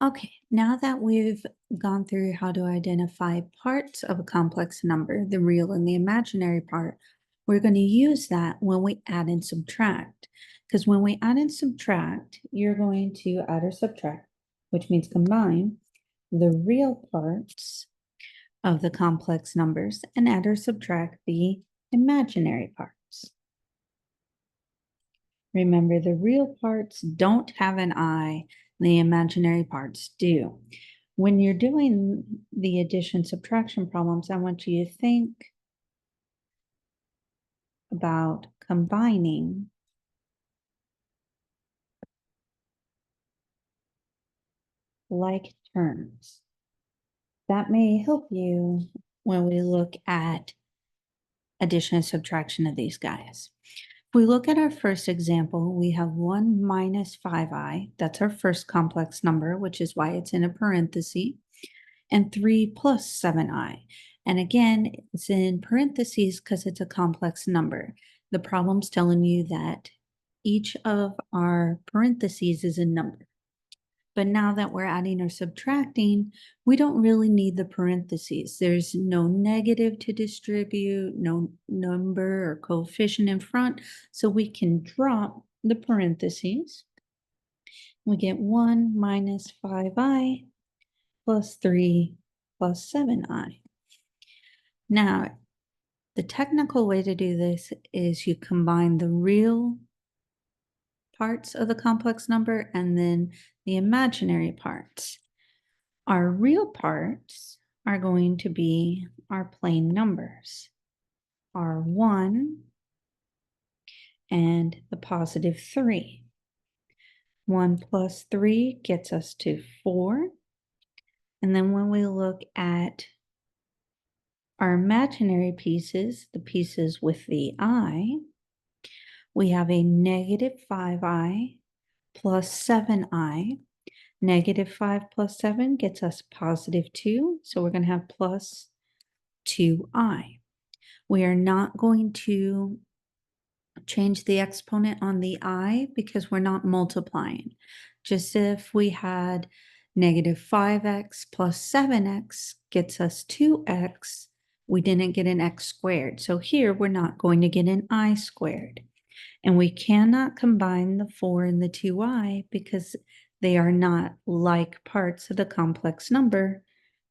Okay, now that we've gone through how to identify parts of a complex number, the real and the imaginary part, we're going to use that when we add and subtract. Because when we add and subtract, you're going to add or subtract, which means combine the real parts of the complex numbers and add or subtract the imaginary parts. Remember, the real parts don't have an I, the imaginary parts do. When you're doing the addition subtraction problems, I want you to think about combining like terms. That may help you when we look at addition and subtraction of these guys. If we look at our first example, we have 1 minus 5i. That's our first complex number, which is why it's in a parenthesis. And 3 plus 7i. And again, it's in parentheses because it's a complex number. The problem's telling you that each of our parentheses is a number. But now that we're adding or subtracting, we don't really need the parentheses. There's no negative to distribute, no number or coefficient in front, so we can drop the parentheses. We get 1 minus 5i plus 3 plus 7i. Now, the technical way to do this is you combine the real parts of the complex number and then the imaginary parts. Our real parts are going to be our plain numbers, our 1 and the positive 3. 1 plus 3 gets us to 4. And then when we look at our imaginary pieces, the pieces with the I, we have a negative 5i plus 7i. Negative 5 plus 7 gets us positive 2, so we're going to have plus 2i. We are not going to change the exponent on the I because we're not multiplying. Just if we had negative 5x plus 7x gets us 2x, we didn't get an x squared. So here we're not going to get an I squared. And we cannot combine the 4 and the 2i because they are not like parts of the complex number,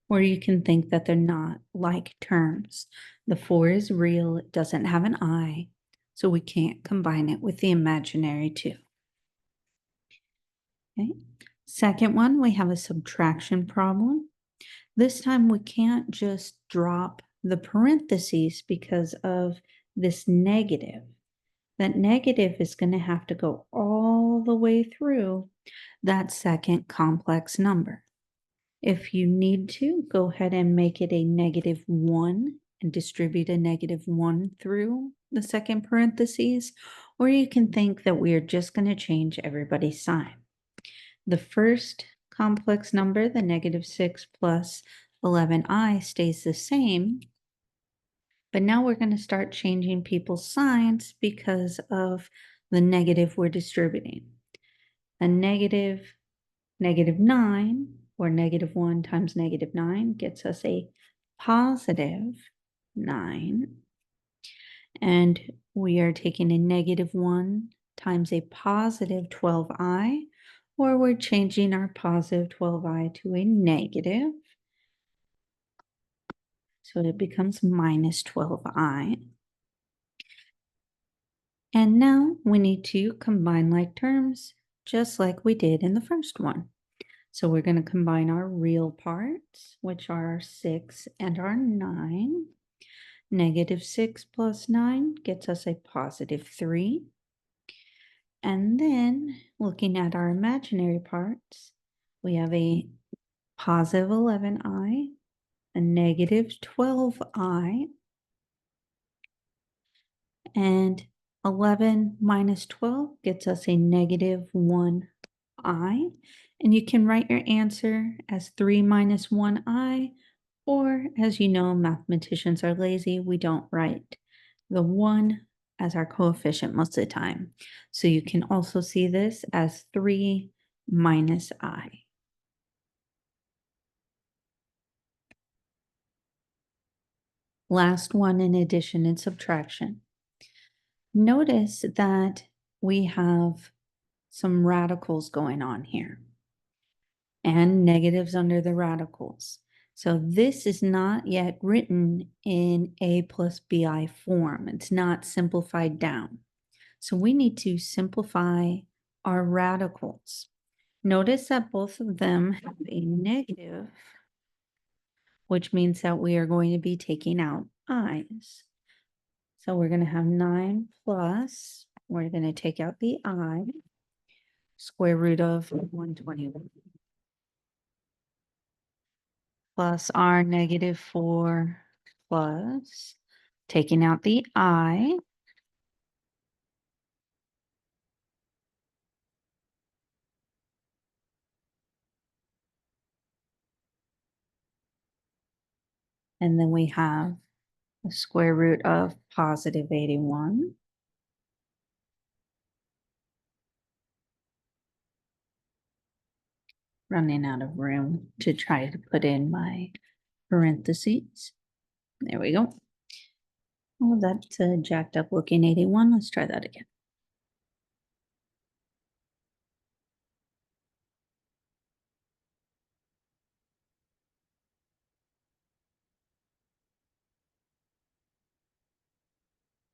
or you can think that they're not like terms. The 4 is real, it doesn't have an I, so we can't combine it with the imaginary 2. Okay. Second one, we have a subtraction problem. This time we can't just drop the parentheses because of this negative. That negative is going to have to go all the way through that second complex number. If you need to, go ahead and make it a negative 1 and distribute a negative 1 through the second parentheses, or you can think that we are just going to change everybody's sign. The first complex number, the negative 6 plus 11i, stays the same. But now we're going to start changing people's signs because of the negative we're distributing. A negative 9 or negative 1 times negative 9 gets us a positive 9. And we are taking a negative 1 times a positive 12i, or we're changing our positive 12i to a negative. So it becomes minus 12i. And now we need to combine like terms, just like we did in the first one. So we're going to combine our real parts, which are our 6 and our 9. Negative 6 plus 9 gets us a positive 3. And then looking at our imaginary parts, we have a positive 11i, a negative 12i, and 11 minus 12 gets us a negative 1i. And you can write your answer as 3 minus 1i, or as you know, mathematicians are lazy, we don't write the 1 as our coefficient most of the time. So you can also see this as 3 minus I. Last one in addition and subtraction. Notice that we have some radicals going on here and negatives under the radicals. So this is not yet written in a plus bi form. It's not simplified down. So we need to simplify our radicals. Notice that both of them have a negative, which means that we are going to be taking out i's. So we're going to have 9 plus, we're going to take out the I, square root of 121, plus our negative 4 plus, taking out the I, and then we have the square root of positive 81. Running out of room to try to put in my parentheses. There we go. Oh, that's a jacked up looking 81. Let's try that again.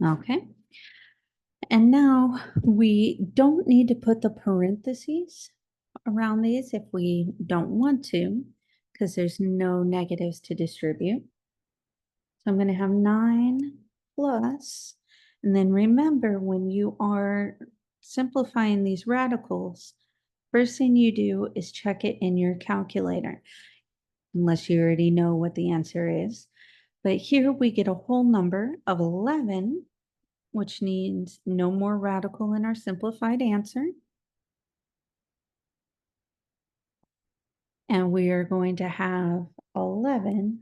Okay. And now we don't need to put the parentheses around these if we don't want to, because there's no negatives to distribute. So I'm going to have 9 plus, and then remember when you are simplifying these radicals, first thing you do is check it in your calculator, unless you already know what the answer is. But here we get a whole number of 11, which means no more radical in our simplified answer. And we are going to have 11i,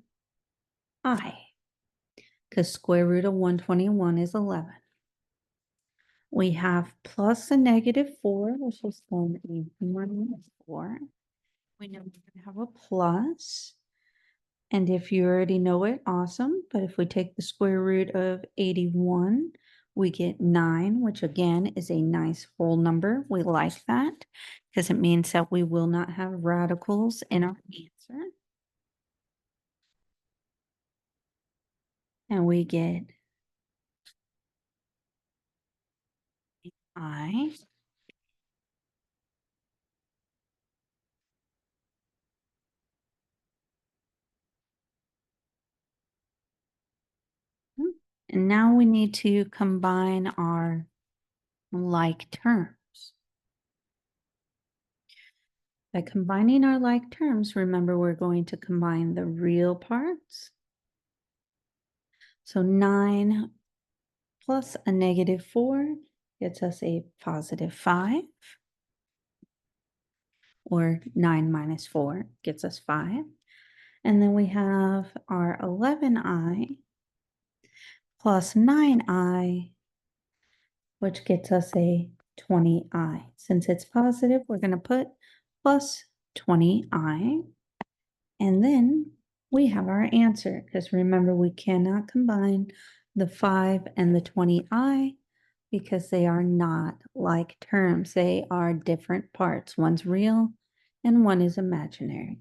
because square root of 121 is 11. We have plus a negative 4, which is going to be minus 4. We know we're going to have a plus. And if you already know it, awesome. But if we take the square root of 81, we get 9, which again is a nice whole number. We like that because it means that we will not have radicals in our answer. And we get I. And now we need to combine our like terms. By combining our like terms, remember we're going to combine the real parts. So 9 plus a negative 4 gets us a positive 5. Or 9 minus 4 gets us 5. And then we have our 11i plus 9i, which gets us a 20i. Since it's positive, we're going to put plus 20i. And then we have our answer, because remember, we cannot combine the 5 and the 20i because they are not like terms. They are different parts. One's real and one is imaginary.